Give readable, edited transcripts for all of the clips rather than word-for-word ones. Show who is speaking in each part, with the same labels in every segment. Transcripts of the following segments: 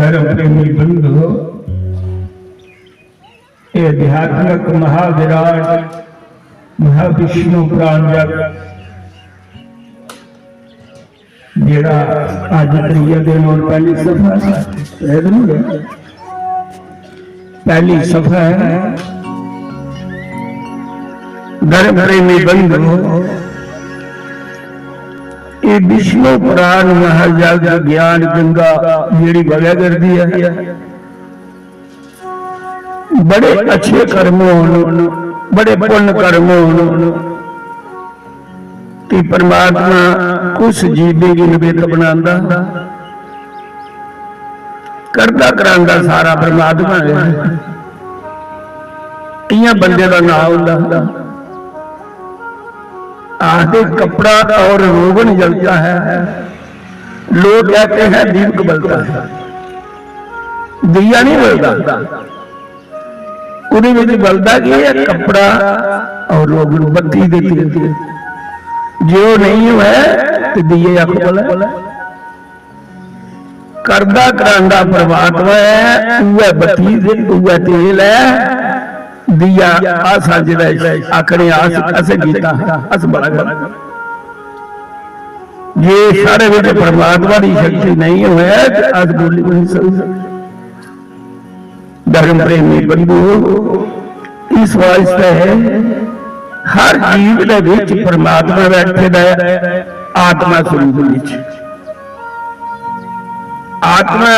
Speaker 1: धर्म प्रेमी बंधु, ये आध्यात्मिक महाविराट महाविष्णु पुराण जग जेड़ा अज त्रीया दिन और पहली सफा पहली सफा है। धर्म प्रेमी बंधु, ये विष्णु पुराण महाजग ज्ञान गंगा जी बगैया करती है। बड़े अच्छे कर्म होने, बड़े पुण्य कर्म होने कि परमात्मा कुछ जीवे की निमित बनाता करता करांदा सारा परमात्मा है। इं बंदे का नाम होता आधे कपड़ा और रोगन जलता है, लोग कहते हैं दीपक बलता है, दिया नहीं बलता। उन्हें बलता कि यह कपड़ा और रोगन बत्ती देती है, जो नहीं है तो दिए अख बोला करदा करांदा परमात्मा है। वह बत्ती वह तेल है, दिया आसा जिला आखने आस अस गीता अस बड़ा ये सारे विच परमात्मा की शक्ति नहीं होया अस बोली नहीं सकते। धर्म प्रेमी बंधु, इस वास्ते हर जीव दे विच परमात्मा बैठे है। आत्मा स्वरूप विच आत्मा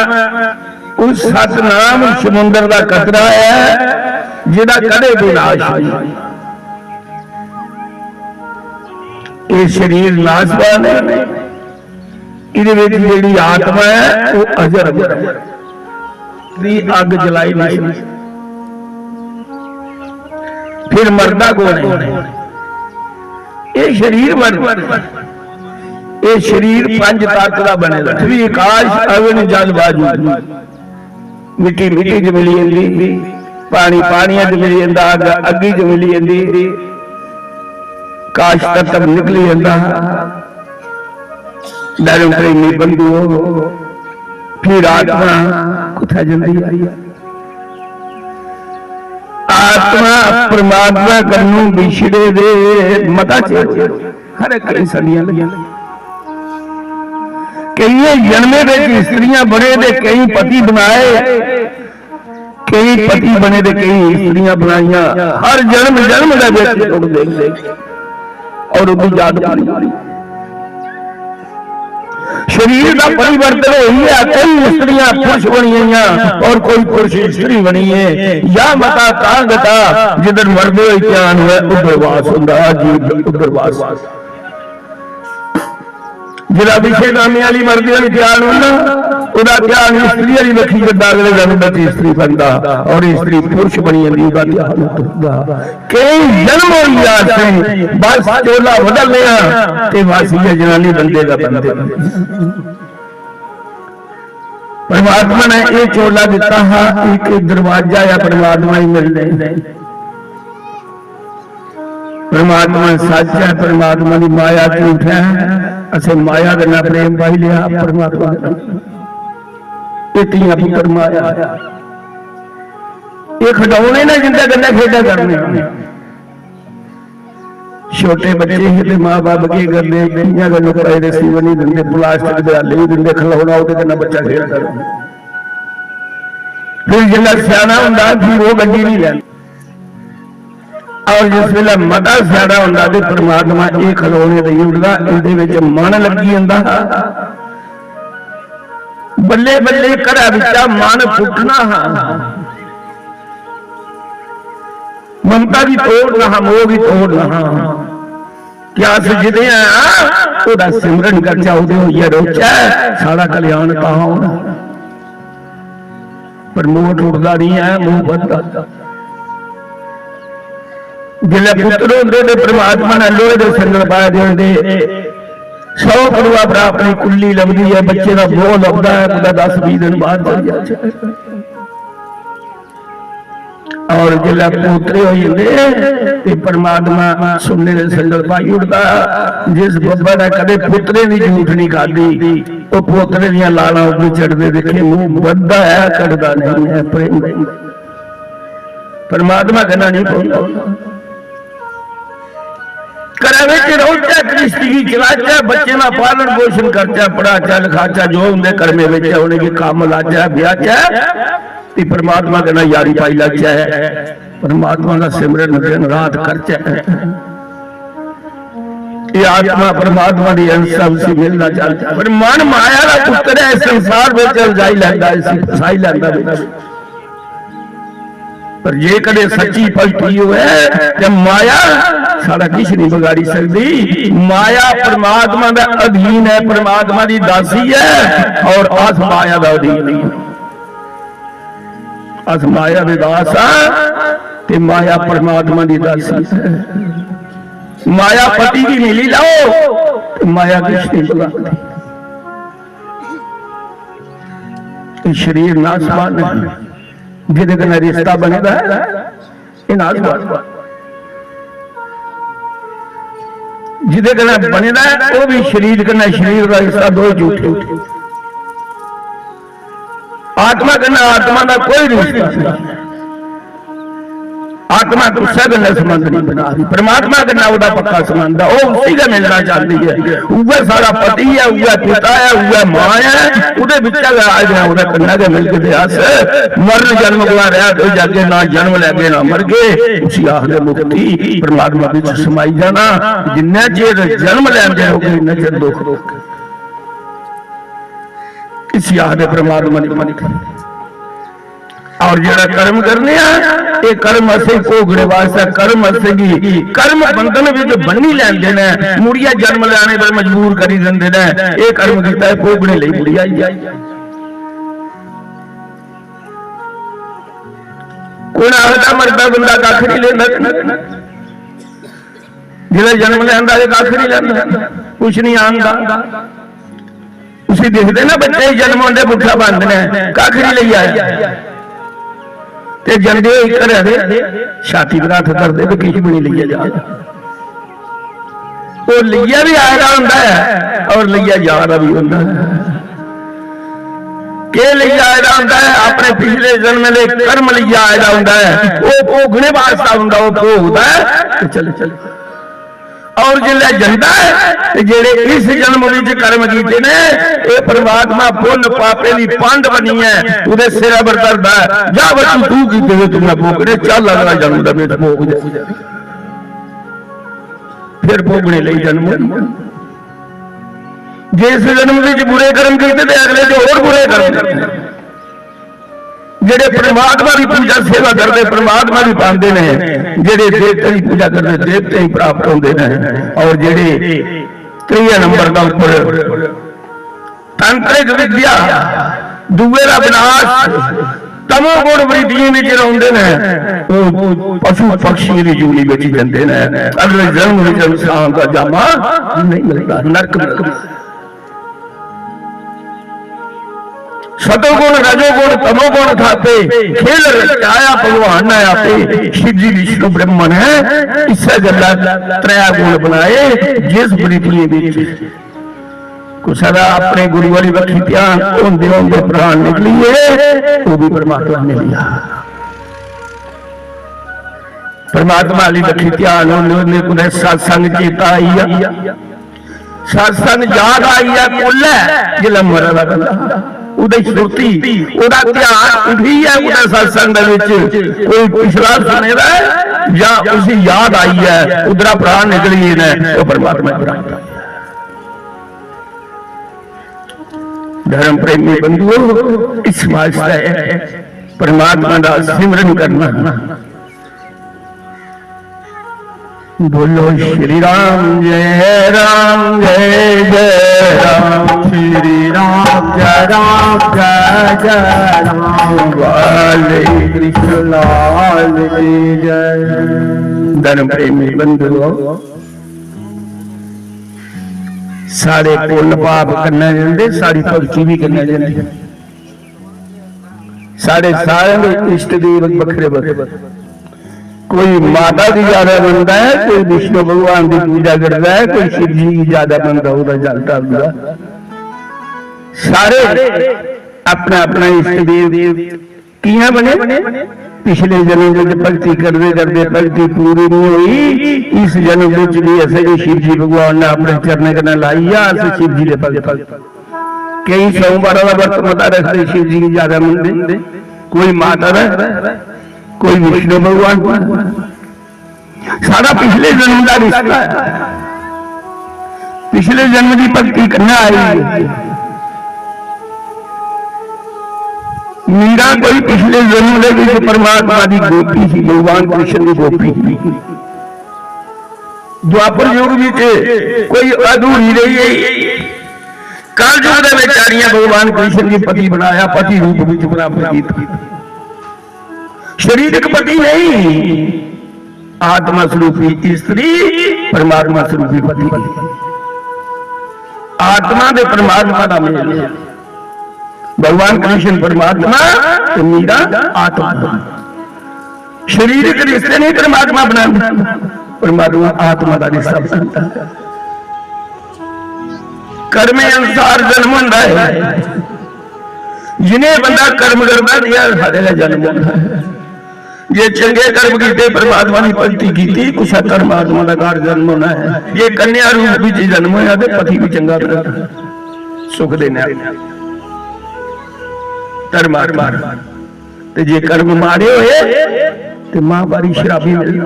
Speaker 1: उस सतनाम समुद्र का कतरा है जिहदा कदे भी नाश नहीं। ये शरीर नाशवान है, इहदे विच जिहड़ी आत्मा है वो अजर दी अग जलाई नहीं। फिर मरदा कौन है? ये शरीर ये शरीर पंज तत्त का बने पृथ्वी आकाश अग्नि जल वायु। मिट्टी मिट्टी च मिली जाती, पानी पानिया च मिली जाता, अग अग्गी च मिली जाती, काश तत्व निकली जाता। धर्म प्रेमी बंधु, फिर आत्मा कुत्थे जाती है? आत्मा परमात्मा कन्नू बिछड़े दे मता चेर हर कई सदियां लगियां। कई जन्मे दे स्त्रियां बने दे कई पति बनाए, कई पति बने दे कई स्त्रियां बनाइया। हर जन्म जन्म का देख और उनकी याद पानी शरीर का परिवर्तन हुई है। कई स्त्रियां पुरुष बनी और कोई पुरुष स्त्री बनी है। या मता तांगता जिधर मर्दे ज्ञान है उधर वास होता जी, उधर वास जिला विषय नामे वाली मर्दी वाली ध्यान होना उदा ध्यान स्त्री वाली लखी जदा अगले जन्म में स्त्री बनता और स्त्री पुरुष बनी जाती उदा ध्यान होता। कई जन्म हो गया से बस चोला बदल लिया ते वासी जनानी बंदे का बनते। परमात्मा ने ये चोला दिता है, एक दरवाजा या परमात्मा ही मिल रहे। परमात्मा सच है, परमात्मा की माया झूठ है। असे माया का प्रेम पाई लिया, परमात्मा इतनी पुत्र माया ये खिडौने ने जिंदा गंदा खेडा करने। छोटे बच्चे ही मां बाप की करते बेटियां गल पाए रस्सी बनी दिंदे, प्लास्टिक के हले भी दिंदे, खिलौना उहदे कन्नै बच्चा खेल कर। फिर जिन्ना सियाना हुंदा फिर वो गड्डी नहीं लैंदा और जिस वेले मता सियाना हुंदा ते परमात्मा ये खिलौने नहीं उड़दा, इहदे विच मन लगी जांदा। बल्ले बल्ले घरा विचा मन फुटना, ममता की तोड़ना, मोह की तोड़ना। क्या सजदे ओदा सिमरन करचा उदे होइए रोचा सारा कल्याण तां होना। पर मोह टुटदा नहीं है, मोह बददा। जिले पुत्र होंदे ते परमात्मा ने लोहे दे संगल पाए देंदे। 100 करोड़ पर अपनी कुल्ली लभदी है, बच्चे का मोह लभदा है, 10-20 दिन बाद चल जाता। और जिला पोतरे हो जाते परमात्मा सुनने ने संगल पाई उठता। जिस बब्बा ने कदे पुत्रे की झूठ नहीं खाधी वो पोतरे दियां लालां उपर चढ़ते देखे मुंह बद्दा है कटदा नहीं है प्रेम नहीं। परमात्मा कहना नहीं पौंदा करावे च रोचा कृष्टि की चलाचा बच्चे ना पालन पोषण करचा पढ़ाचा लिखाचा जो उनके कर्मे में उन्हें काम लाचा ब्याचा परमात्मा कहना यारी पाई लाचा है। परमात्मा का सिमरन दिन रात खर्चा है। ये आत्मा परमात्मा की अंश से मिलना चाहता है पर मन माया का पुत्र है संसार में रजाई लैंदा फसाई लैंदा पर जे कदे सच्ची पलटी होए ते माया सारा किश नहीं बिगाड़ी सकती। माया परमात्मा का अधीन है परमात्मा की दासी है और अस माया का अधीन नहीं अस माया के दास ते माया परमात्मा की दासी है। माया पति की मिली लाओ माया किश नहीं बिगाड़ती। शरीर नासवान है जिदे कन्नै रिश्ता बनेगा ये नासवान जिदे कन्नै बनेगा वो भी शरीर कन्नै शरीर का रिश्ता दो झूठे। आत्मा कन्नै आत्मा का कोई रिश्ता नहीं। आत्मा तो सब संबंध नहीं बना रही परमात्मा के ना पक्का संबंध है वो उसी का मिलना चाहती है। वह सारा पति है वह पिता है वह मां है उहदे विच कन्ना के मिल के अस मरण जन्म गवा रहा तो जाके ना जन्म लैगे ना मर गए उसी आखदे मुक्ति परमात्मा विच समाई जाना। जिन्ना चेर जन्म लैंदे हो गए इन्ना चेर दुख इसी आखदे परमात्मा की। और जरा कर्म करने ये कर्म असे भोगने वास्ते कर्म असेगी कर्म बंधन विच बन्नी लैंदे ने मुड़िया जन्म लैने पर मजबूर करी देंदे ने ये कर्म कीता है भोगने लई मुड़िया आई जाए। कोई आखदा मरदा बंदा कख नहीं लेंदा जिहड़ा जन्म लैंदा है कख नहीं लैंदा कुछ नहीं आंदा। उसी देखते ना बच्चे जन्म होंदे पुट्ठा बंद ने कख नहीं लई आया ते जंदे छाती पर हथ करते तो किश भी नहीं लिया जा वो लिया भी आएगा होंदा है और लिया जा रहा भी होंदा है। के लिया आएगा होंदा है अपने पिछले जन्म में कर्म लिया आएगा होंदा है वो भोगने वास्ता होंदा वो भोगदा है चल चल और जिले जंदा है जेड़े इस जन्म विच कर्म कीते ने ये परमात्मा पुण्य पापे दी पंड बनी है उहदे सिर पर धरदा जा बच्चू तू कीते वे तुमने भोगने चल अगला जन्म दा बेट भोग जा फिर भोगने लई जन्म जिस जन्म विच बुरे कर्म कीते ते अगले जो और बुरे कर्म करते जेड़े परमात्मा की पूजा सेवा करते परमात्मा भी पाते हैं जेड़े देवते की पूजा करते देवते ही प्राप्त होते हैं। और जेड़े 3 नंबर का उपर तांत्रिक विद्या दुए का विनाश तमोगुण वृत्तियों में रहिंदे ने पशु पक्षी की जूली बेची जाते हैं अगले जन्म में इंसान का जामा नहीं मिलता नरक सतोगुण रजोगुण तमोगुण थापे खेल रचाया भगवान ने आपे शिव जी विष्णु ब्रह्मन है इससे गल्ला 3 गुण बनाए जिस वृत्ति विच को सदा अपने गुरु वाली बखी ध्यान होंदे होंदे प्राण निकलिए वो भी परमात्मा ने लिया। परमात्मा वाली बखी ध्यान होंदे कुछ सत्संग चेता आई सत्संग याद आई है कुल है जिला मरदा बंदा उदे श्रुति उदा ध्यान उठी है उदा सत्संग कोई पिछला सुने या उसी याद आई है उधरा प्राण निकली ने वो परमात्मा प्राप्त। धर्म प्रेमी बंधुओं इस वास्ते परमात्मा का सिमरन करना बोलो श्री राम जय राम जय जय राम श्री राम जय राम वाले कृष्ण लाल की जय। धर्म प्रेमी बंधुओं सारे पुण्य पाप करने जाते सारी भक्ति भी करने जाती साढ़े सारे इष्ट देव बखरे बखरे, कोई माता की ज्यादा बनता है, कोई विष्णु भगवान की पूजा करता है, कोई शिव जी की ज्यादा बनता होगा जलता हुआ। सारे अपना अपना इष्ट देव किया बने। पिछले जन्म में भक्ति करते करते भक्ति पूरी नहीं हुई, इस जन्म में भी ऐसे शिव जी भगवान ने अपने चरण करना लाई है। शिव जी के भक्त कई सोमवार का व्रत माता रखते, शिव जी की ज्यादा मंदिर, कोई माता कोई विष्णु भगवान। सारा पिछले जन्म का रिश्ता है, पिछले जन्म की भक्ति करना आई। मीरा कोई पिछले जन्म के परमात्मा की गोपी थी, भगवान कृष्ण की गोपी थी। द्वापर युग भी कोई अधूरी रही है, कल युग बेचारियां भगवान कृष्ण की पति बनाया, पति रूप में प्राप्त किया। शारीरिक पति नहीं, आत्मा स्वरूपी स्त्री, परमात्मा स्वरूपी पति। आत्मा दे परमात्मा का मेल, भगवान कृष्ण परमात्मा तो मीरा आत्मा। शारीरिक रिश्ते नहीं परमात्मा बनाता, परमात्मा आत्मा का रिश्ता बनाता। कर्म अनुसार जन्म होता है, जिन्हें बंदा कर्म करता दिया सारे जन्म होता है। जे चंगे कर्म किए परमात्मा की भक्ति की, कुछ परमात्मा का घर जन्म होना है। जे कन्या रूप भी जन्म होया तो पति भी चंगा करता, सुख देना परमात्मा। जे कर्म मारे हुए तो मां बारी शराबी मिल,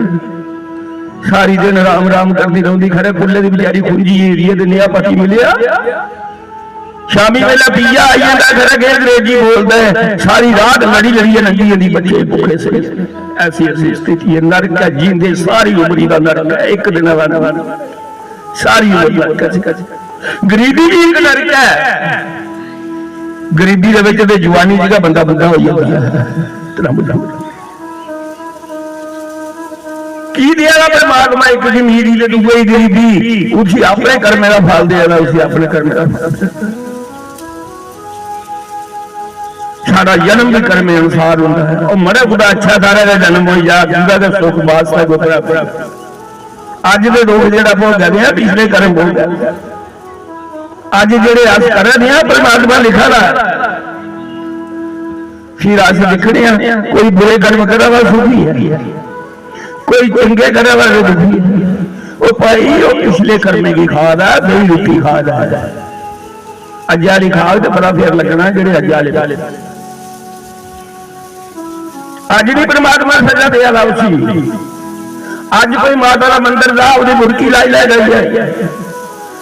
Speaker 1: सारी दिन राम राम करती रहती, खरे कुल्ले की बेचारी खुंजी एरिए नया पति मिलिया। शामी वेला पिया आई जाता, खरे अंग्रेजी बोलता है, सारी रात लड़ी लड़ी नंगी नंगी बच्चे भूखे से। ऐसी ऐसी स्थिति है, नरक है, जींदे सारी उमरी का नरक है, एक दिन सारी उम्र। गरीबी भी एक नरक है, गरीबी के जवानी जगह बंदा बुढ़ा हो जाता है। की देगा परमात्मा, एक मीरी ने दूसरी गरीबी, उसी अपने कर्म का फल देगा, उसी अपने कर्म का फल। सारा जन्म भी कर्म अनुसार होता है, और मरे बुढ़ा अच्छा सारा का जन्म हो जाता, सुख वास्ता गोपरा। अज के लोग जो भोग हैं पिछले कर्म भोग, अज जेडे अस कर रहे हैं परमात्मा लिखा रहा। फिर अस लिखने कोई बुरे कर्म करा हुआ सुखी है, कोई चंगे करे वाले दुखी है। वो भाई वो पिछले कर्मे की खाद है, दही रोटी खाद है। अज वाली खाद तो बड़ा फेर लगना जेडे अज वाले अज भी परमात्मा सजा दे रहा उसी। अज कोई माता का मंदिर जा, उसकी मुर्की लाई लै गई है,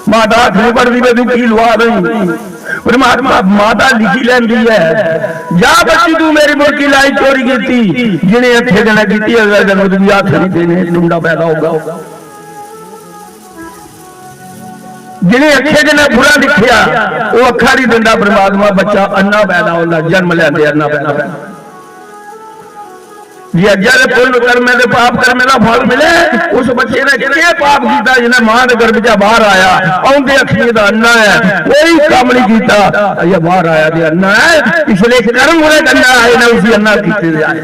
Speaker 1: माता हथ नहीं पड़ती मैं दुखी लुआ रही, परमात्मा माता लिखी लैंदी है, जा बच्ची तू मेरी मुर्गी लाई चोरी की, जिन्हें अच्छे दिन की जन्म भी हाथ नहीं देने, मुंडा पैदा होगा। जिन्हें अच्छे दिन बुरा लिखिया वो अखा नहीं दिंदा परमात्मा, बच्चा अन्ना पैदा होता, जन्म लेंदे अन्ना पैदा। जे अज्जा पुण्य कर्म दे पाप कर्म का फल मिले, उस बच्चे ने क्या पाप किया जिन्हें मां के गर्भ च बाहर आया, आउंदे अखीर दा अन्ना है, कोई काम नहीं किया, अजे बाहर आया ते अन्ना है। पिछले कर्म बुरे करना आए ना, उसी अन्ना कीते जाए,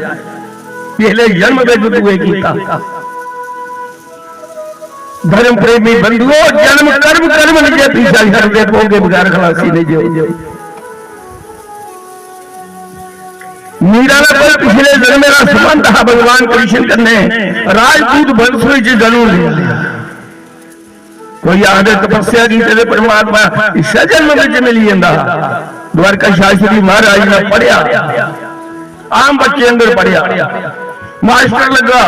Speaker 1: पिछले जन्म में दुए कीता। धर्म प्रेमी बंधुओं, जन्म कर्म कर्म निजे पीछा करते पोगे बगैर खलासी नहीं जो। मीरा का कोई पिछले जन्म का संबंध था भगवान कृष्ण करने, राजपूत वंश में जन्म लिया। कोई आदे तपस्या की तेरे परमात्मा इस जन्म में मिली जाता। द्वारका शास्त्री महाराज ने पढ़िया, आम बच्चे अंदर पढ़िया, मास्टर लगा,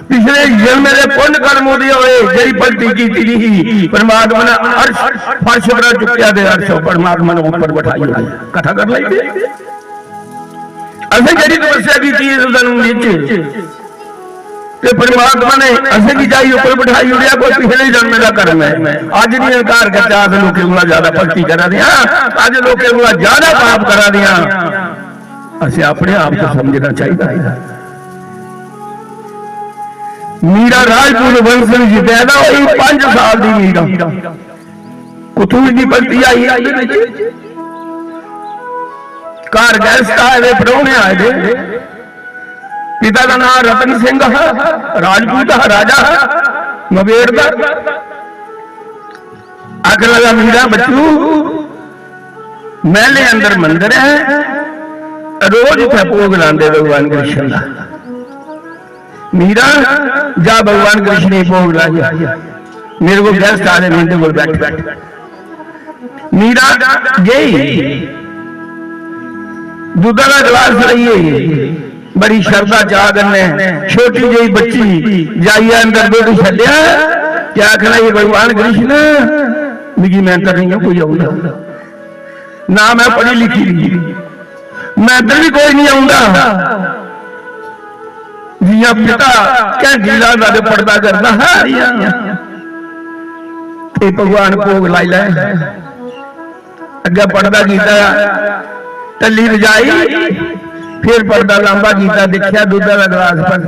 Speaker 1: पिछले जन्म में पुण्य कर्म हुए जी भक्ति की परमात्मा ने अर्श फर्श बना चुकिया, अर्श परमात्मा ने ऊपर बैठाई, कथा कर ली। असं जी तपस्या की परमात्मा ने असं की जाई ऊपर बिठाई उड़िया, कोई पिछले जन्म का कर्म है। अज नहीं इनकार करता, अस लोग ज्यादा भक्ति करा दिया, अज लोग ज्यादा पाप करा दिया। अस अपने आप को समझना चाहिए। मीरा राजपूत वंश में पैदा हुई, 5 साल की मीरा कुतूज की भक्ति आई, घर गैस्ट आए परौने आए दे पिता का नाम रतन सिंह है राजपूत है राजा है नवेड़ का आख लगा मीरा बच्चू महले अंदर मंदिर है रोज इतना भोग लाते भगवान कृष्ण का मीरा जा भगवान कृष्ण ने भोग ला मेरे को गेस्ट आ रहे मेरे को बैठ मीरा गई दूध का गिलास लाइए बड़ी श्रद्धा चाह करने छोटी जी बच्ची जाइए अंदर दूध छड्या क्या आखना ये भगवान कृष्ण मिगी मेहनत नहीं है कोई आऊंगा ना मैं पढ़ी लिखी मैं अंदर भी कोई नहीं आऊंगा जिया पिता घंटी ला पड़ता करता है भगवान भोग लाई लै अगे पर्दा किया टली रजाई फिर पर्दा लांबा किया देखा दूध का गिलास पर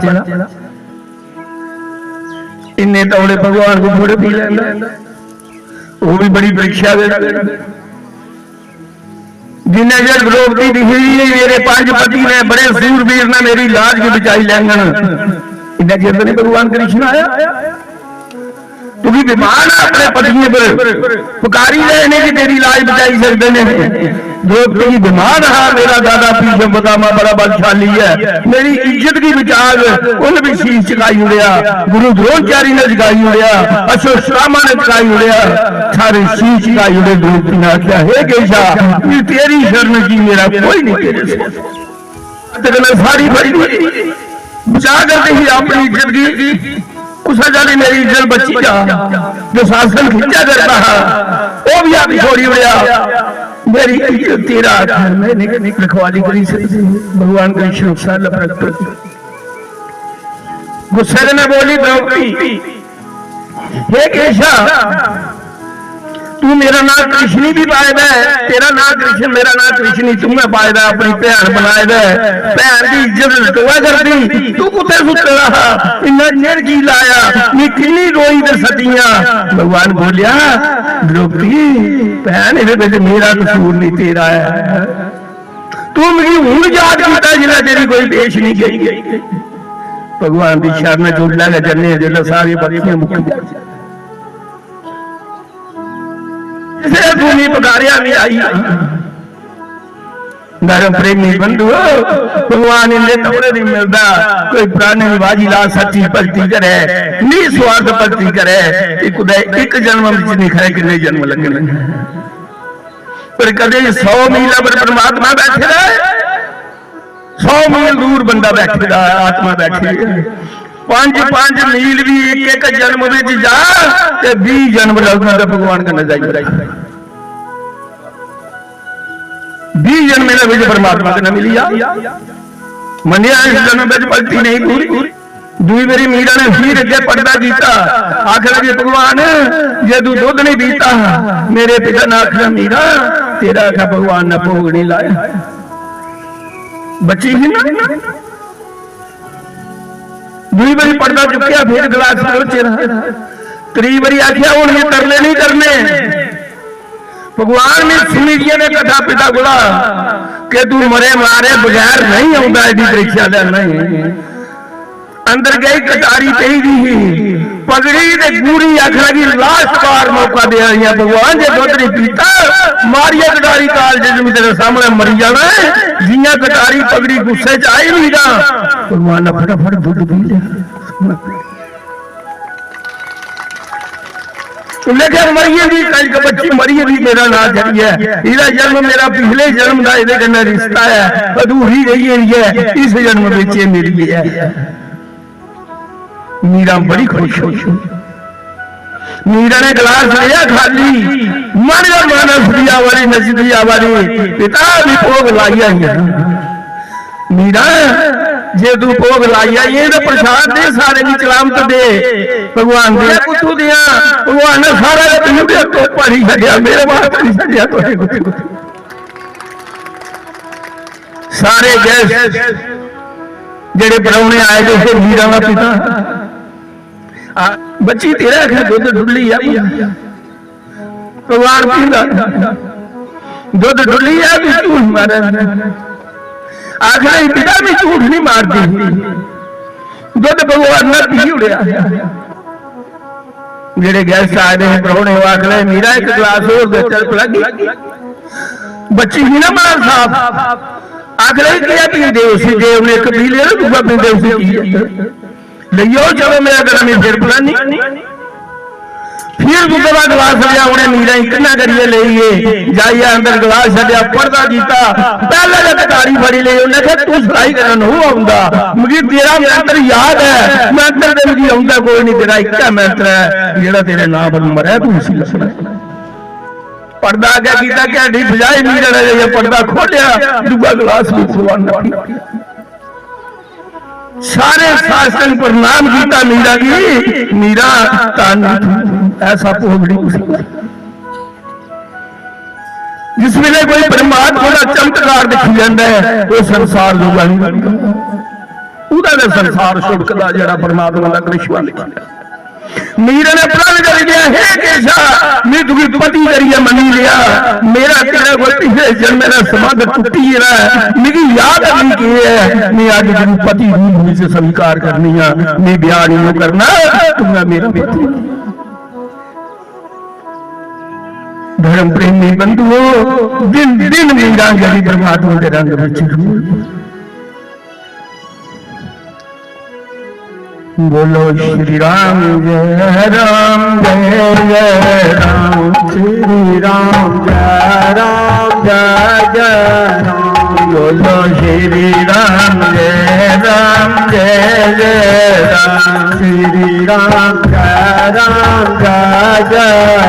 Speaker 1: इन्ने तौले भगवान को थोड़े पी लेंदा वो भी बड़ी परीक्षा जिन्हें जब द्रौपदी दिखी मेरे पांच पति ने बड़े सूरवीर ने मेरी लाज की बचाई लैंगन इन्हें चिर नहीं भगवान कृष्ण आया तू भी बीमार है अपने पत्नी पर पुकारी लेने की तेरी लाज बचाई सकते हैं द्रौपदी की बीमार है मेरा दादा पीछे बतामा बड़ा बलशाली है मेरी इज्जत की बचाव उन्हें भी शीश चुकाई उड़िया गुरु द्रोणाचार्य ने चुकाई उड़िया अश्वत्थामा ने चुकाई उड़िया सारे शीश चुकाई उड़े द्रौपदी ने आख्या हे केशा तेरी शरण की मेरा कोई नहीं तेरे सारी बड़ी बचा करते ही अपनी इज्जत की उस जाने मेरी इज्जत बची जा जो शासन खिंचा करता है वो भी आप छोड़ी उड़िया मेरी इज्जत तेरा मैंने रखवाली करी सकती भगवान कृष्ण साल प्रकट गुस्से में बोली द्रौपदी हे केशा तू मेरा नाम कृष्णी भी पायदा है तेरा नाम कृष्ण मेरा नाम कृष्णी तुम्हें पायदा अपनी भैन बनाए भैन की इज्जत लटवा कर दी तू कुत्ते सुते रहा इन्ना नेर की लाया नी किन्नी रोई ते सतियां भगवान बोलिया द्रौपदी भैन इहदे मेरा कसूर नहीं तेरा है तू मेरी हुण याद करता जिला तेरी कोई पेश नहीं गई भगवान की शरण चोला के जन्ने जिला सारी बत्तियां मुक्क भूमि पधारिया भी आई धर्म प्रेमी बंधु भगवान इन्हें तौरे नहीं मिलता कोई पुराने बाजी ला सच्ची भक्ति करे निस्वार्थ भक्ति करे एक जन्म नहीं खाए कितने जन्म लगने पर कदे 100 मील पर परमात्मा बैठे रहे 100 मील दूर बंदा बैठे आत्मा बैठी 5 मील भी एक जन्म में जा 20 जन्म लगना भगवान का नजारा 20 जन्म में परमात्मा का न मिली मनिया इस जन्म में भक्ति नहीं पूरी दूई मेरी मीरा ने फिर अगे पर्दा किया आख लगे भगवान जे तू दुध नहीं पीता मेरे पिता ने आखिर मीरा तेरा आखा भगवान ने भोग नहीं लाया बची ही ना दूई बारी पर्दा चुकया फिर गिलास रहा 3 बारी आख्या हूं ये तरले नहीं करने भगवान ने सुनी ने कथा पिता गुला कि तू मरे मारे बगैर नहीं आता एडी परीक्षा नहीं अंदर गई कटारी पी गई पगड़ी ते पूरी आख लगी लास्ट बार मौका दे भगवान जे दुध नहीं पीता मारिया कटारी काल जिसमें तेरे सामने मरी जाना है जिया कटारी पगड़ी गुस्से च आई नहीं जा भगवान ने फटाफट दुध पी लिया लेकिन मरिए भी कल का बच्ची मरिए भी मेरा ना जरिए इहदा जन्म मेरा पिछले जन्म का इहदे कन्नै रिश्ता है अधूरी रही है इस जन्म विच मेरी है मीरा बड़ी खुश हुई मीरा ने गिलास लिया खाली मन का मानस दिया वाली नजरिया वाली पिता भी भोग लाइया मीरा जे तू भोग लाइया ये तो प्रसाद दे सारे की चलामत दे भगवान दे कुछ दिया भगवान ने सारा तेन तो पढ़ी छड़िया मेरे वास्ते नहीं छड़िया तो सारे गैस जेड़े परौने आए थे फिर मीरा का पिता बच्ची तेरा दुध डुली भगवान पींदा दुध डुली है भी झूठ मारा, आखिर पिता भी झूठ नहीं मारती, दुध भगवान ने पी उड़िया। जेडे गेस्ट आ रहे हैं प्राहुणे आखिर मीरा एक गिलास और दे, चल पलगी बच्ची ही ना मार साहब आखिर क्या पी दे उसी, जे उन्हें एक पी लिया दूसरा पी दे उसी लियो, चलो मेरा गला में फिर पुलानी। फिर दूसरा गिलास लिया उन्हें मीरा इतना करिए ले जाइए अंदर गिलास छड़िया पढ़ता जीता पहले जब तारी फड़ी ले उन्हें कहा तू सलाई करना नहीं आऊंगा, मुझे तेरा मंत्र याद है, मंत्र दे मुझे आऊंगा कोई नहीं, तेरा एक मंत्र है जेड़ा तेरे नाम पर मरा तू उसी लसना। पर्दा क्या किया क्या डी बजाए मीरा ने पर्दा खोलिया, दूसरा गिलास भी खुलवाना। सारे शासन प्रणाम किया मीरा की, मीरा तान ऐसा पोगड़ी जिस वेले कोई परमात्मा का चमत्कार दिखी जाता है वो संसार दूगा नहीं, संसार छुड़कदा जरा परमात्मा का कृष्णा लिखा। मीरा ने प्रण कर दिया है केशा मैं तुझे पति करिए मनी लिया, मेरा तेरा कोई पिछले जन्म मेरा समाध टूटी रहा, मेरी याद नहीं की है, मैं आज तुझे पति रूप से स्वीकार करनी है, मैं ब्याह नहीं करना, तुमने मेरा बेटी। धर्म प्रेमी बंधुओं दिन दिन मीरा गरी परमात्मा के रंग में बोलो श्री राम जय राम जय जय राम, श्री राम जय राम जय जय राम, बोलो श्री राम जय राम जय जय राम, श्री राम जय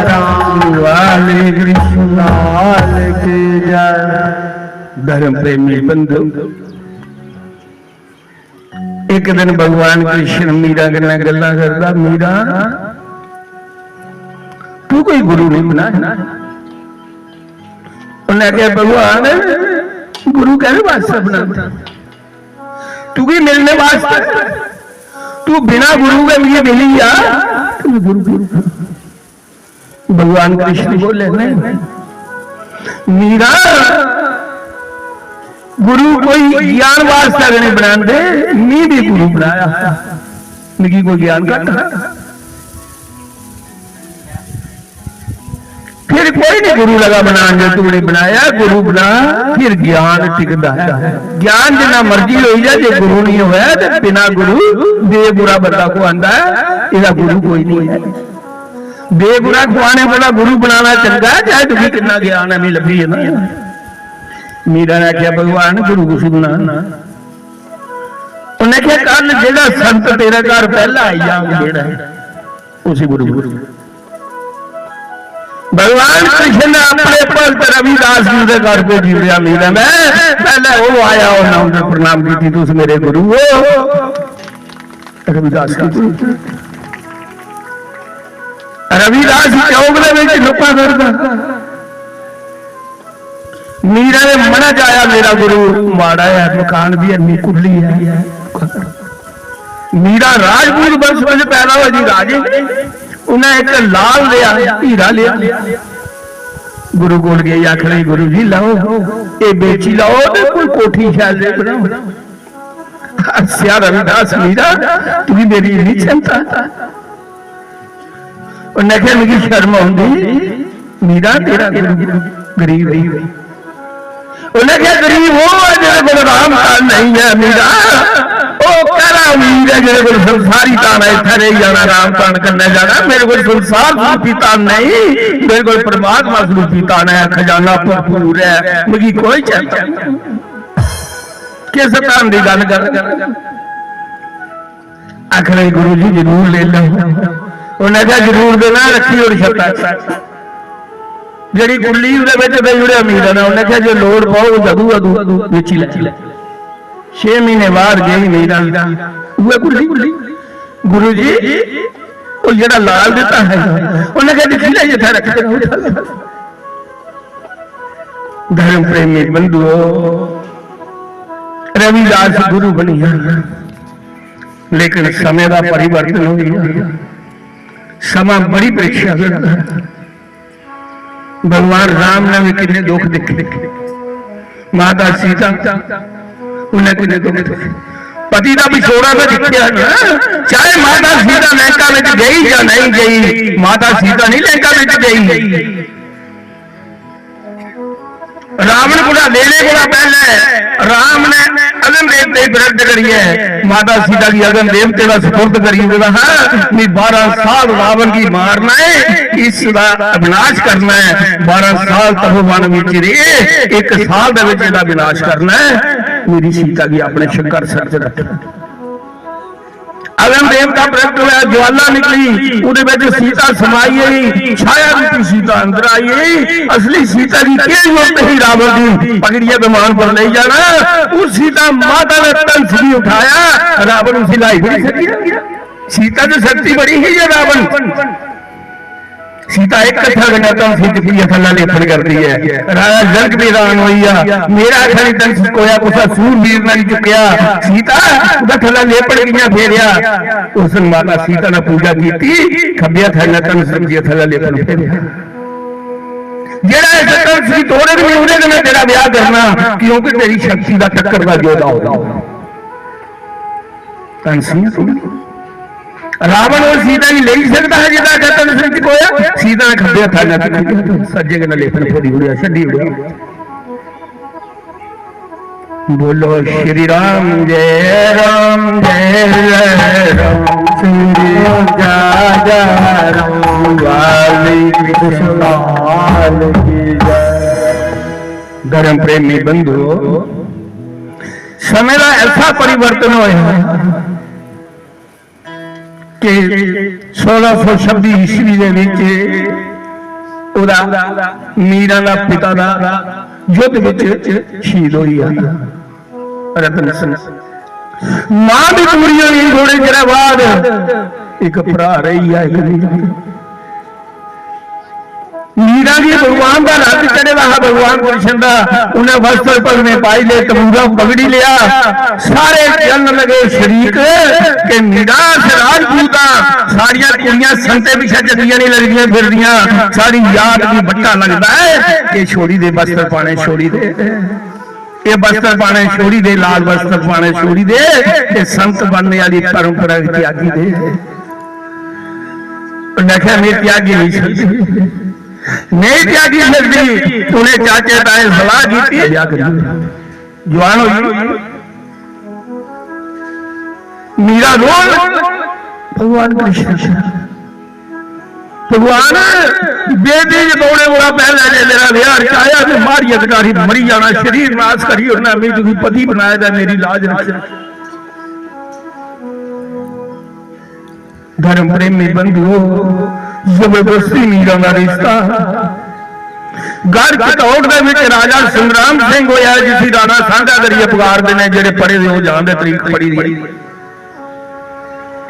Speaker 1: राम, वाले कृष्ण लाल की जय। धर्म प्रेमी बंधु एक दिन भगवान कृष्ण मीरा के नाल गल्लां करदा, मीरा तू कोई गुरु नहीं बना है। उन्हें कहा भगवान गुरु कहने वास्ते बना, तू भी मिलने वास्ते, तू बिना गुरु के मुझे मिली या तू गुरु गुरु। भगवान कृष्ण बोले नहीं मीरा गुरु कोई ज्ञान वास्ते नहीं बनाते, मैं भी गुरु बनाया, मिगी कोई ज्ञान घट फिर कोई नहीं गुरु लगा बनाने जो तूने बनाया, गुरु बना फिर ज्ञान टिकता है। ज्ञान जितना मर्जी हो जाए जो गुरु नहीं होया तो बिना गुरु बेगुरा बंदा को आंदा है, इसका गुरु कोई नहीं है। बेगुरा खुआने वाला गुरु बनाना चंगा है, चाहे तुम्हें कितना ज्ञान है लभी है ना। मीरा ने क्या भगवान गुरु कुछ बनाना, उन्हें क्या कल जेड़ा संत तेरे घर पहला आई जाएगा उसी गुरु गुरु। भगवान कृष्ण ने अपने भक्त रविदास जी के घर पे जीविया मीरा ने पहले वो आया उन्होंने प्रणाम की थी, तुम मेरे गुरु हो रविदास की। रविदास चौक में लुका करता, मीरा ने मना जाया मेरा गुरु माड़ा है, मकान भी अन्नी कुली है। मीरा राजपूत वंश में पैदा हुआ जी राजे, उन्हें एक लाल लिया हीरा लिया, गुरु कोल गए आखिर गुरु जी लाओ ये बेची लाओ तो कोई कोठी शायद बनाओ। हस्या रविदास मीरा तुझी मेरी इन्नी चिंता, उन्हें क्या मुझे शर्म आती, मीरा तेरा गुरु गरीब ही उन्हें क्या गरीब हो जेरे को राम तान नहीं है। मीरा ओ करा उम्मीद है जेरे को संसारी तान है, इत्थे रह जाना राम तान करने जाना, मेरे को संसार स्वरूपी तान नहीं, मेरे को परमात्मा स्वरूपी तान है, खजाना भरपूर है, मुझे कोई चिंता किस तान की गल कर। आखिर गुरु जी जरूर ले लो, उन्हें क्या जरूर देना रखी और छत्ता जी कुली जुड़े मीरा ने, उन्हें क्या जो लोड़ पाओ जदू अदू बेची ले। 6 महीने बाद गई मीरा कुली कुली गुरु जी वो जरा लाल देता है, उन्हें क्या दिखी ले जिथे रख। धर्म प्रेमी बंधुओ रविदास गुरु बनी है, लेकिन समय का परिवर्तन हो गया, समा बड़ी परीक्षा करता है। भगवान राम ने भी कितने दुख देखे, माता सीता उन्हें कितने दुख देखे, पति का विछोड़ा तो दिखा ना। चाहे माता सीता लंका में गई या नहीं गई, माता सीता नहीं लंका में गई। रावण को लेने को पहले राम ने अगन देवते विरुद्ध करी है, माता सीता की अगन देवते का सुपुर्द करी। 12 साल रावण की मारना है, इसका विनाश करना है। 12 साल तपोवन में रहे, 1 साल का विनाश करना है। मेरी सीता की अपने शंकर सर च रखना। अगन देवता प्रकट हुआ, ज्वाला निकली, सीता समाई आई, छाया रूपी सीता अंदर आई। असली सीता की क्या जरूरत ही रावण की पगड़िया विमान पर ले जाना। उस सीता माता ने तंस भी उठाया, रावण उसी लाई भी सकी। सीता तो शक्ति बड़ी ही है, रावण सीता एक कथा गनाता सीता थला लेपन करती है। राजा जनक भी हैरान होइया, मेरा खड़ी तंस कोया कुछ सूरवीर ने चुकया, सीता उदा थला लेपन किया फेरिया। उस दिन माता सीता ने पूजा की, खब्बिया थला तंस सब्जिया थला लेपन फेरिया। जेड़ा इस तंस की तोड़े भी उन्हें ने तेरा ब्याह करना, क्योंकि तेरी शक्ति का टक्कर का जोड़ा होगा। तंस रावण और सीता की ले सकता है, जिदा कहता है कोया सीता ने खब्बे था ना सज्जे के लेपन फोड़ी उड़िया छड़ी उड़िया। बोलो श्री राम जय राम जय राम, श्री जय राम वाली कृष्णाल की जय। धर्म प्रेमी बंधु, समय का ऐसा परिवर्तन होया कि 1626 ईस्वी के मीरा का पिता का युद्ध शहीद हो रतन सिंह। मां भी पूरी हुई, थोड़े चिर बाद एक भरा रही है। मीरा की भगवान का रथ चढ़े रहा, भगवान कृष्ण का उन्हें वस्त्र पग में पाई ले, तबूरा पगड़ी लिया, सारे चलन लगे शरीक के मीरा से राजपूता। सारिया कुड़ियां संते पीछे चलिया नहीं लगदियां फिरदियां, सारी याद भी बट्टा लगता है कि छोड़ी दे वस्त्र पाने, छोड़ी दे ये वस्त्र पाने, छोड़ी दे लाल वस्त्र पाने, छोड़ी दे ये संत बनने वाली परंपरा त्यागी दे। मैं त्यागी नहीं सकती, नहीं त्यागी सकती। उन्हें चाचे ताए सलाह की, जवान हो मीरा रोल भगवान कृष्ण भगवान बेदी दौड़े बड़ा पहले मेरा विहार चाया तो मारी अधिकारी मरी जाना, शरीर नाश करी उन्हें मेरी पति बनाया था, मेरी लाज रख। धर्म प्रेमी बंधुओं, जबरदस्ती मीरा का रिश्ता गढ़ कटौड़ राजा संग्राम सिंह होया, जिसी राणा सांझा करिए पुकार देने जेडे पढ़े हो जानते तरीक पढ़ी दी।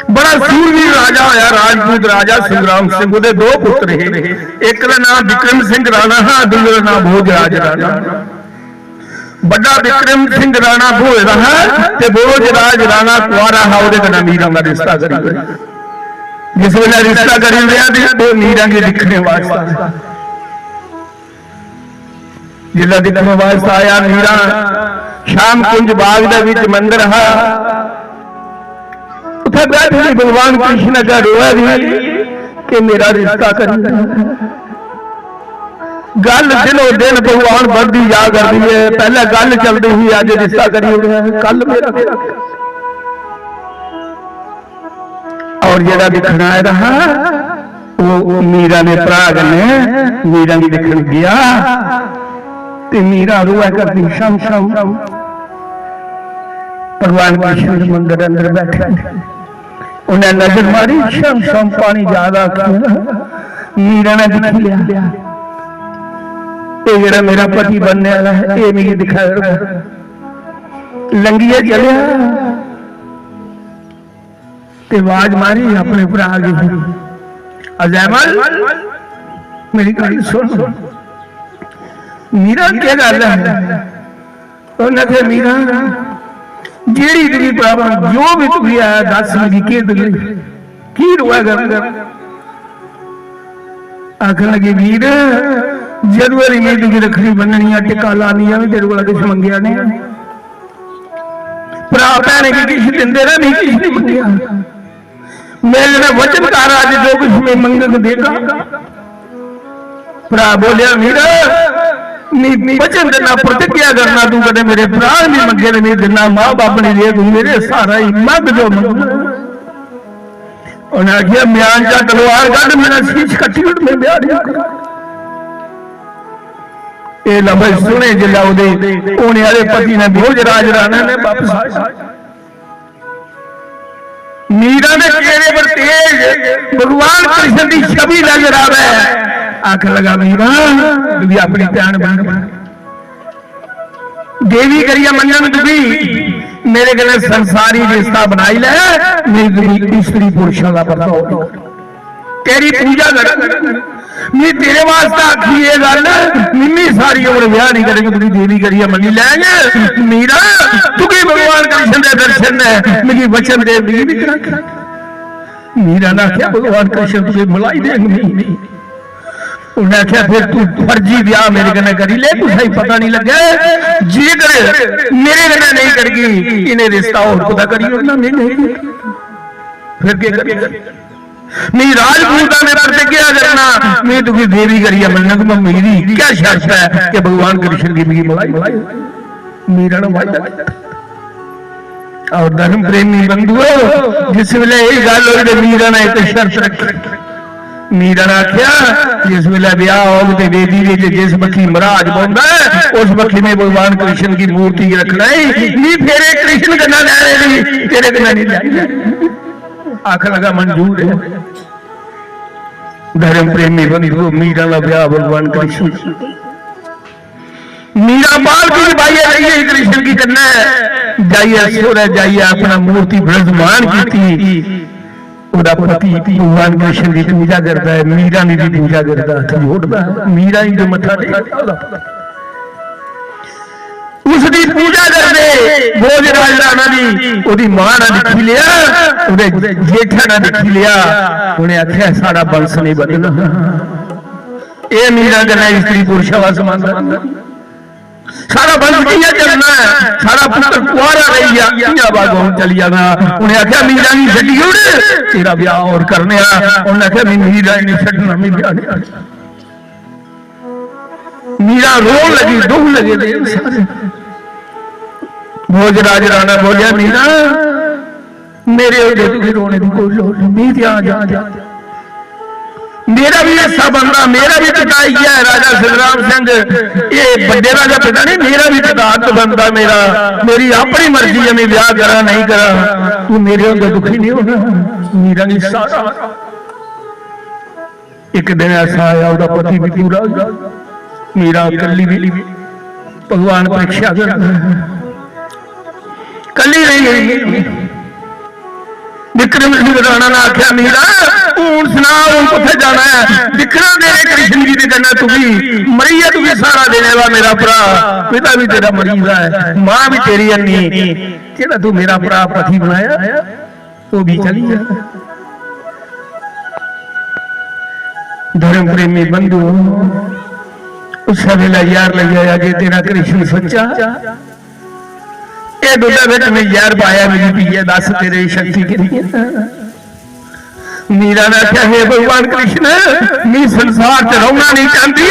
Speaker 1: बड़ा सूरवीर राजा होया, राजपूत राजा संग्राम सिंह। उहदे 2 पुत्र रहे, एक का नाम विक्रम सिंह राणा, दूसरे का नाम भोजराज राणा। बड़ा विक्रम सिंह राणा भोज रहा ते भोजराज राणा कुआरा हा, उहदे कन्नै मीरा का रिश्ता करी। जिस वेले रिश्ता करी रहा तो मीरा के दिखने वास्ते, जिला दिखने वास्ते आया मीरा, शाम कुंज बाग दे विच मंदिर है, उठे बैठी भगवान कृष्ण का रोया भी कि मेरा रिश्ता करी। गल दिनों दिन भगवान बढ़ती जा करती है, पहले गल चलती हुई अज रिश्ता करी हो गया, कल मेरा और जरा दिखना रहा वो मीरा ने प्राग ने मीरा की दिखन गया ते मीरा रोया करती शाम शाम। भगवान कृष्ण मंदिर अंदर बैठे, उन्हें नजर मारी, शाम शाम पानी ज्यादा मीरा ने दिख लिया, ये मेरा पति बनने वाला है, ये मुझे दिखाया। लंगिया चलिया ते आवाज मारी अपने भरा आ गई, अजैमल मेरी गल सुन। मीरा क्या गल है? उन्हें कहा मीरा जेड़ी तेरी प्रॉब्लम जो भी तू आया दस लगी की तकलीफ की रोया कर। आखन लगी वीर जनवरी में तुझे रखड़ी बननी है, टिका लानी है, तेरे को कुछ मंगया नहीं भरा भैन की किसी देंदे ना, नहीं किसी ने मंगया। मेरे वचनकार आज जो कुछ मैं मंगन देगा। भरा बोलिया मीरा नी वचन देना, प्रतिज्ञा करना, तू कदे मेरे प्राण भी मंगे नहीं देना, मां बाप ने दिए, तू मेरे सारा ही मंग जो मंगना। उन्हें आखिया म्यान जा तलवार कट, मेरा शीश कट्टी उठ में ब्याह नहीं करा। ये लफ्ज सुने जिला होने वाले पति ने भोजराज राणा ने वापस आया। मीरा ने चेहरे पर तेज भगवान कृष्ण की छवि नजर आवे। आंख लगा मीरा भी अपनी भैन बन देवी करिया मंजन तुभी मेरे गले संसारी रिश्ता बनाई ले, मेरी स्त्री पुरुषों का पता हो, तेरी पूजा कर, मैं तेरे वास्ते आखी ये गल मिम्मी सारी उम्र ब्याह नहीं करेंगे, तुझी देवी करिए मनी लेंगे। मीरा तुझे भगवान कृष्ण के दर्शन है, मेरी वचन दे भी करा। मीरा ने आख्या भगवान कृष्ण तुझे मलाई देंगे नहीं। उन्हें आख्या फिर तू फर्जी ब्याह मेरे कने करी ले, तू सही पता नहीं लगे, जे करे मेरे कने नहीं करगी, इन्हें रिश्ता और खुदा करियो ना, नहीं फिर क्या करेगा। मैं राजपूता ने प्रतिज्ञा करना, मैं तुझे देवी करिए मनना, मेरी क्या शर्त है कि भगवान कृष्ण की मेरी मलाई मीरा ने वायदा। और धर्म प्रेमी बंधुओं, जिस वेले यही गल होई ते मीरा ने एक शर्त रखी। मीरा ने आख्या जिस वेले ब्याह होग ते वेदी विच जिस बखी महाराज बौंदा उस बखी में भगवान कृष्ण की मूर्ति रखना है, नहीं फेरे कृष्ण कन्ना लैणे दी, तेरे कन्ना नहीं लैणे। आख लगा मंजूर है। धर्म प्रेमी बंधु, मीरा का ब्याह भगवान कृष्ण, मीरा बाल की बाइए जाइए कृष्ण की कन्या जाइए सोरे जाइए अपना मूर्ति विराजमान की पति भगवान कृष्ण की पूजा करता है। मीरा ने भी पूजा करता है, मीरा ही जो मथा टेकदा उसकी पूजा करते भोजराज राणा जी ओदी मां ने दिखी लिया, ओदे जेठा ने दिखी लिया, उन्हें आख्या साड़ा वंश नहीं बदलना। ये मीरा कन्नै स्त्री पुरुष दा संबंध, सारा वंश किया चलना है, सारा पुत्र कुआरा रही गया बागों चली जाना। उन्हें आख्या मीरा नहीं छड्डी उड़, तेरा ब्याह और करने आ। उन्हें आख्या मीरा नहीं छड्डना, मैं ब्याह नहीं। मीरा रोन लगी, दुख लगे। भोजराज राणा बोलिया मीरा मेरे तुझे रोने की कोई लोड़ नहीं, जा मेरा भी हिस्सा बनना, मेरा भी पिता ही है राजा सिद्धराम सिंह, ये बड़े राजा पिता नहीं, मेरा भी पिता बनता, मेरी अपनी मर्जी है, मैं ब्याह करा नहीं करा, तू मेरे होंगे दुखी नहीं होना। मीरा ने सारा एक दिन ऐसा आया, उसका पति भी पूरा, मीरा कली भी भगवान परीक्षा कर कली रही। विक्रम सिंह राणा ने आख्या मीरा हूं सुना हूं किथे जाना है, दिखना तेरे कृष्ण जी ने कहना तू भी मरी है, तू भी सारा देने वाला मेरा भरा, पिता भी तेरा मरीज है, मां भी तेरी अन्नी, जेड़ा तू मेरा भरा पति बनाया वो भी चली जा। धर्म प्रेमी बंधु उस वेला यार लग गया कि तेरा कृष्ण सच्चा, ये दुधा बेटा मैं यार पाया मेरी पीए, दस तेरे शक्ति कितनी है। मीरा ने आख्या हे भगवान कृष्ण मैं संसार च रहना नहीं चाहती,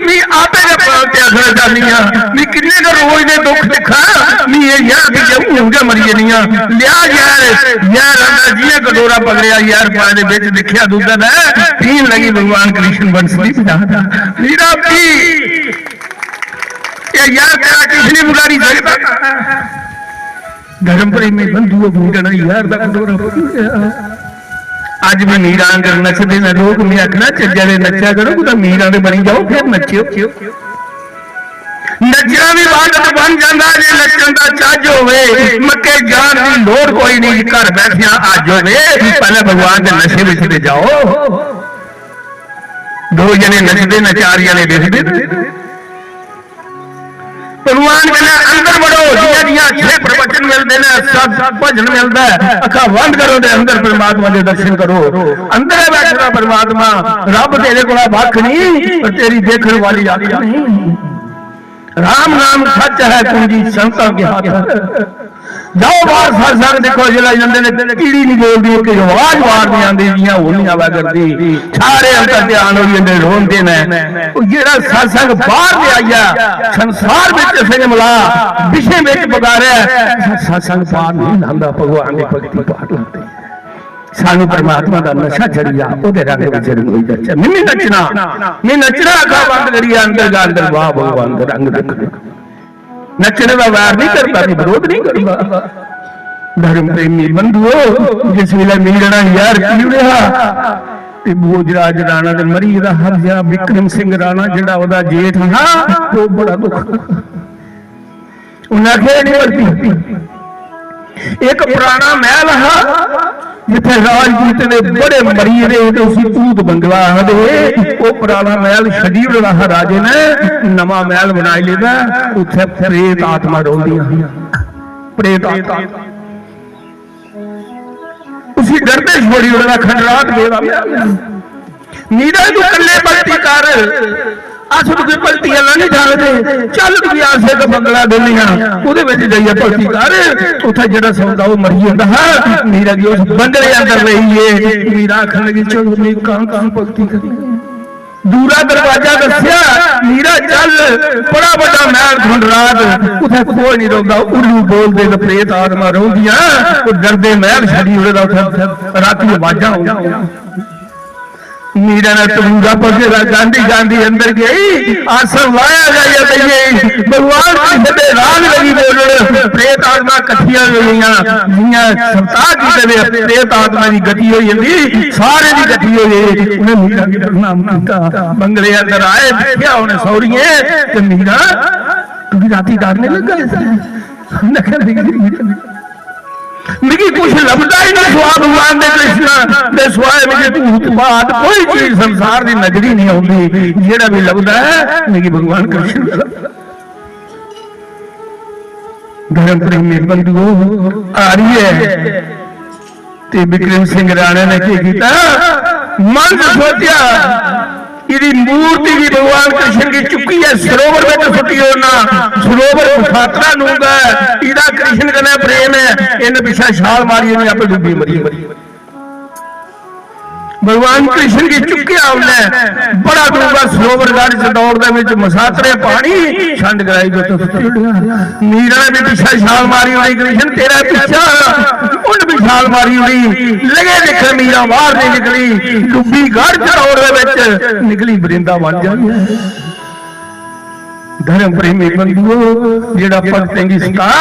Speaker 1: मैं आपे त्यागना चाहती हूं, मैं किन्ने का रोज ने दुख दिखा, मैं ये यार भी जाऊंगा मरी नहीं लिया यार आंदा जिया कटोरा पकड़िया यार पानी बिच देखिया दूधा ने पीन लगी भगवान कृष्ण बंसली बजाता। मीरा पी यार तेरा कृष्ण मुरारी सकता। धर्म प्रेमी बंधुओं भूलना यार का कटोरा अज भी मीरा अंगर नचते न लोग, मैं आखना चज्जा नचा करो तो मीरा ने बनी जाओ फिर नचियो। नचना भी बात बन जाता जे नचन का चज होवे, मक्के जान की लोड़ कोई नहीं, घर बैठिया अज होवे, पहले भगवान के नशे में जाओ। दो जने नचते नचारिया ने देखते भगवान कहना अंदर बढ़ो, जियां 6 प्रवचन मिलते हैं, सत भजन मिलता है, अखा बंद करो ते अंदर परमात्मा के दर्शन करो। अंदर बैठा परमात्मा, रब तेरे को वख नहीं पर तेरी देखने वाली अख नहीं। राम नाम सच है कुंजी संतां के हाथ। जाओ बाहर सत्संग देखो, जिला जाते कीड़ी नहीं बोलती, कि आवाज बाहर नहीं आती, जियां वो नहीं आवा करती, सारे अंतर ध्यान हो जाते, रोंदे ने। जेड़ा सत्संग बाहर ले आया संसार में सिंह मिला विषय में बगाड़िया, सत्संग बाहर नहीं लाता, भगवान की भगती बाहर लाते। सानू परमात्मा का नशा चढ़ी आ, ओदे रंग विच रंगोई जाचे। नहीं नचना, नहीं नचना, अखा बंद करिए, अंदर गा अंदर वाह भगवान का रंग देख। नचने का वार नहीं करता, नहीं विरोध नहीं करता। धर्म प्रेमी बंधुओ, जिस वेले मिलना यार की रहा भोजराज राणा ते मरी दा हरजा विक्रम सिंह राणा जिहड़ा ओदा जेठ हा, वो बड़ा दुख उन्हें आखिया नहीं वरती। एक पुराना महल हा जिथे राजपूत ने बड़े मरीज ने उसी भूत बंगला आखदे, वो पुराना महल छड्डी ओड़ा राजे ने नवा महल बना लेदा, उथे प्रेत आत्मा रोंदियां, प्रेत आत्मा उसी डरते छोड़ी ओड़ा खंडरात देदा। मीरा तू कल्ले पलटी कर, अस कोई पलटी वाला नहीं जानते, चल तू आसे का बंगला देनिया ओदे विच जाइए पलटी कर, उथे जेड़ा सौदा वो मरी जांदा है। मीरा की उस बंगले अंदर रहीए। मीरा आखन लगी चलो मैं कहां पलटी करी। दूरा दरवाजा दस्या, मीरा चल बड़ा बड़ा महल खंडरात, उथे कोई नहीं रोंदा, उल्लू बोलदे ते प्रेत आत्मा रोंदियां, वो डरदे महल छड़ी उड़दा, उथे राती आवाजां आउंदियां। मीरा ने तबूरा पकड़ा, गांधी गांधी अंदर गई, आसन लाया जाइए भगवान कृष्ण दे राग लगी बोलण, प्रेत आत्मा कठिया होइयां, जियां सप्ताह की प्रेत आत्मा की गति होई जंदी, सारे दी गति होई। उन्हें मीरा की प्रणाम कीता, बंगले अंदर आए, देखिया उन्हें सौरिए ते मीरा क्योंकि राती डरने लगा मिगी कुछ लभदा ही नहीं सुआ भगवान दे कृष्ण दे सुआए मिगी भूत बात कोई चीज संसार दी नजरी नहीं आउंदी, जेड़ा भी लभदा है मिगी भगवान कृष्ण दा। धर्म प्रेमी बंधुओ आ रही है ते विक्रम सिंह राणा ने की कीता, मन सोचा इहदी मूर्ति भी भगवान कृष्ण की चुकी है, सरोवर में सुटी होना, सरोवर खातरा नूंगा, इहदा कृष्ण कने प्रेम है, इन पिछा छाल मारी इन्हें आप डूबी मरी। भगवान कृष्ण की चुकिया उन्हें बड़ा डूंगा सरोवर गाड़ी से दौड़ने में मसातरे पानी छंड गई। मीरा ने भी पिछा छाल मारी हुई, कृष्ण तेरा पिछा उन भी छाल मारी हुई, लगे देख मीरा बाहर नहीं निकली, डूबी गाड़ दौड़ निकली वृंदावन जाए। धर्म प्रेमी बंधुओ जेड़ा भगतें की सका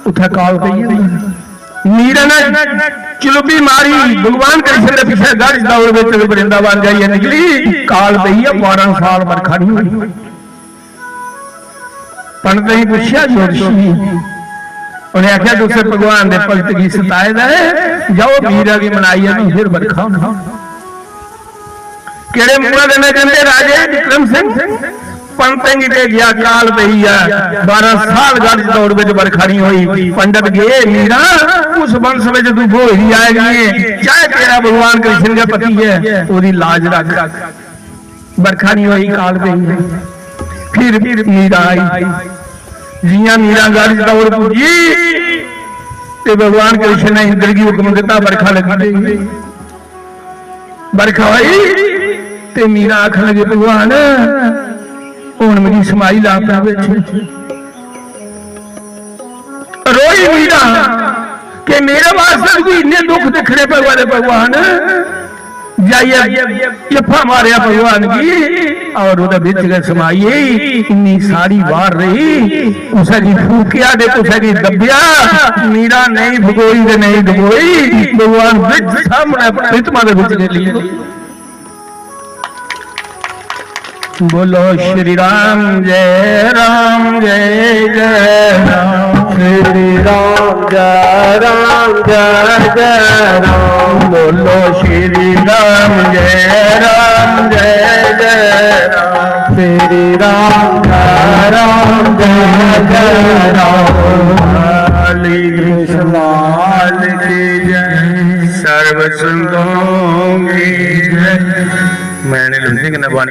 Speaker 1: उठा काल पई, मीरा ने चुलबी मारी, भगवान कृष्ण के पीछे गाड़ी दौड़ वृंदावन जाइए निकली, काल पई 12 साल बरखा नहीं हुई। पंडित ने पूछा जोशी, उन्हें आख्या दूसरे भगवान के भगत की सताए दे, जाओ मीरा की मनाई है फिर बरखा केड़े मुआ देने कहते राजे विक्रम सिंह पंतंगी ते गया, काल पई है 12 साल गाड़ी दौड़ में बरखा नहीं हुई। पंडित गए मीरा उस वंश में तू बोही आएगी, चाहे तेरा भगवान कृष्ण का पति है, ओदी लाज रख, बरखा नहीं हुई, काल पई है। फिर मीरा आई, जिया मीरा गाड़ी दौड़ पुजी ते भगवान कृष्ण ने इंद्र की हुक्म दिता बरखा लगी, बरखा हुई ते मीरा आखन लगे भगवान हुण मेरी समाई ला पे रोई मीरा कि मेरे वास्ते कोई इन्ने दुख दिखने पे वाले भगवान जाइए जफा मारिया भगवान की और उधर बीच गए समाइए, इन्नी सारी बार रही, उसे की फूकिया दे उसे की दबिया, मीरा नहीं भगोई दे नहीं डुबोई, भगवान बिच सामने अपने प्रीतमा दे बिच ले लिए। बोलो श्री राम जय राम जय जय राम, श्री राम जय राम जय जय राम, बोलो श्री राम जय राम जय जय राम, श्री राम जय राम जय जय राम।
Speaker 2: ਵਸਨ ਦੋਗੀ ਜੈ। ਮੈਂ ਨਹੀਂ ਲੁੰਦੀ ਕਿੰਨਾ